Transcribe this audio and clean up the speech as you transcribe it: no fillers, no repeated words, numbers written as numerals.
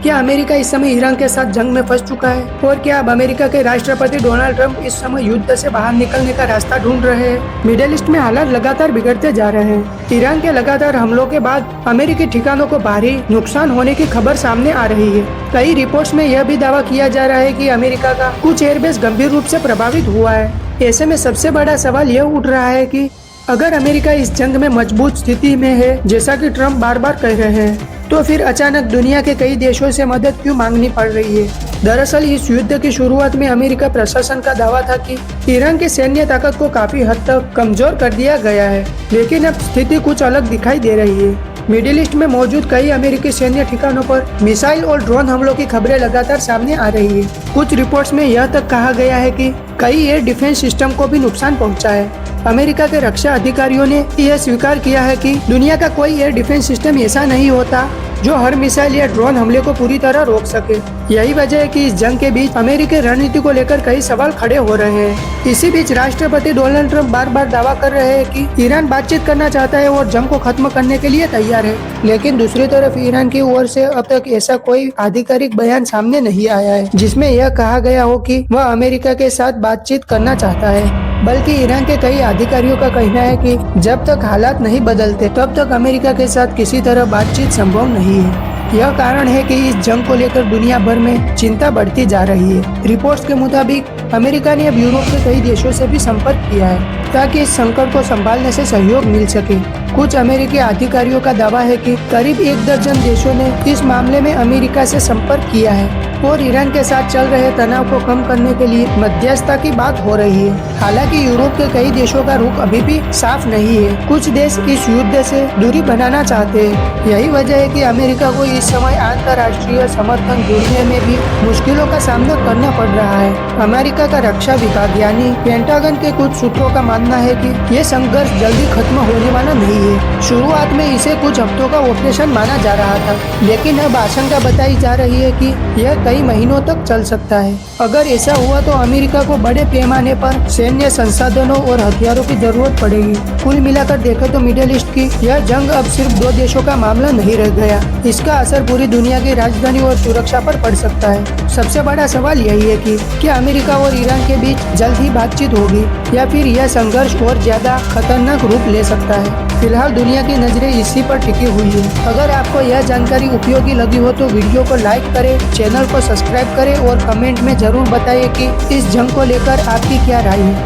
क्या अमेरिका इस समय ईरान के साथ जंग में फंस चुका है? और क्या अब अमेरिका के राष्ट्रपति डोनाल्ड ट्रंप इस समय युद्ध से बाहर निकलने का रास्ता ढूंढ रहे हैं? मिडिल ईस्ट में हालात लगातार बिगड़ते जा रहे हैं। ईरान के लगातार हमलों के बाद अमेरिकी ठिकानों को भारी नुकसान होने की खबर सामने आ रही है। कई रिपोर्ट्स में यह भी दावा किया जा रहा है कि अमेरिका का कुछ एयरबेस गंभीर रूप से प्रभावित हुआ है। ऐसे में सबसे बड़ा सवाल यह उठ रहा है कि अगर अमेरिका इस जंग में मजबूत स्थिति में है, जैसा कि ट्रंप बार बार कह रहे हैं, तो फिर अचानक दुनिया के कई देशों से मदद क्यों मांगनी पड़ रही है? दरअसल इस युद्ध की शुरुआत में अमेरिका प्रशासन का दावा था कि ईरान की सैन्य ताकत को काफी हद तक कमजोर कर दिया गया है, लेकिन अब स्थिति कुछ अलग दिखाई दे रही है। मिडिल ईस्ट में मौजूद कई अमेरिकी सैन्य ठिकानों पर मिसाइल और ड्रोन हमलों की खबरें लगातार सामने आ रही है। कुछ रिपोर्ट्स में यह तक कहा गया है कि कई एयर डिफेंस सिस्टम को भी नुकसान पहुंचा है। अमेरिका के रक्षा अधिकारियों ने यह स्वीकार किया है कि दुनिया का कोई एयर डिफेंस सिस्टम ऐसा नहीं होता जो हर मिसाइल या ड्रोन हमले को पूरी तरह रोक सके। यही वजह है कि इस जंग के बीच अमेरिकी रणनीति को लेकर कई सवाल खड़े हो रहे हैं। इसी बीच राष्ट्रपति डोनाल्ड ट्रंप बार बार दावा कर रहे हैं कि ईरान बातचीत करना चाहता है और जंग को खत्म करने के लिए तैयार है, लेकिन दूसरी तरफ ईरान की ओर से अब तक ऐसा कोई आधिकारिक बयान सामने नहीं आया है जिसमें यह कहा गया हो कि वह अमेरिका के साथ बातचीत करना चाहता है। बल्कि ईरान के कई अधिकारियों का कहना है कि जब तक हालात नहीं बदलते तब तक अमेरिका के साथ किसी तरह बातचीत संभव नहीं है। यह कारण है कि इस जंग को लेकर दुनिया भर में चिंता बढ़ती जा रही है। रिपोर्ट्स के मुताबिक अमेरिका ने अब यूरोप के कई देशों से भी संपर्क किया है ताकि इस संकट को संभालने से सहयोग मिल सके। कुछ अमेरिकी अधिकारियों का दावा है कि करीब 1 दर्जन देशों ने इस मामले में अमेरिका से संपर्क किया है और ईरान के साथ चल रहे तनाव को कम करने के लिए मध्यस्थता की बात हो रही है। हालांकि यूरोप के कई देशों का रुख अभी भी साफ नहीं है। कुछ देश इस युद्ध से दूरी बनाना चाहते हैं। यही वजह है कि अमेरिका को इस समय अंतर्राष्ट्रीय समर्थन ढूंढने में भी मुश्किलों का सामना करना पड़ रहा है। अमेरिका का रक्षा विभाग यानी पेंटागन के कुछ सूत्रों का मानना है कि ये संघर्ष जल्दी खत्म होने वाला नहीं है। शुरुआत में इसे कुछ हफ्तों का ऑपरेशन माना जा रहा था, लेकिन अब आशंका बताई जा रही है कि यह कई महीनों तक चल सकता है। अगर ऐसा हुआ तो अमेरिका को बड़े पैमाने पर सैन्य संसाधनों और हथियारों की जरूरत पड़ेगी। कुल मिलाकर देखें तो मिडिल ईस्ट की यह जंग अब सिर्फ 2 देशों का मामला नहीं रह गया। इसका असर पूरी दुनिया की राजधानी और सुरक्षा पर पड़ सकता है। सबसे बड़ा सवाल यही है कि क्या अमेरिका और ईरान के बीच जल्द ही बातचीत होगी या फिर यह संघर्ष और ज्यादा खतरनाक रूप ले सकता है। फिलहाल दुनिया की नजरें इसी पर टिकी हुई है। अगर आपको यह जानकारी उपयोगी लगी हो तो वीडियो को लाइक करें, चैनल को सब्सक्राइब करें और कमेंट में जरूर बताइए कि इस जंग को लेकर आपकी क्या राय है।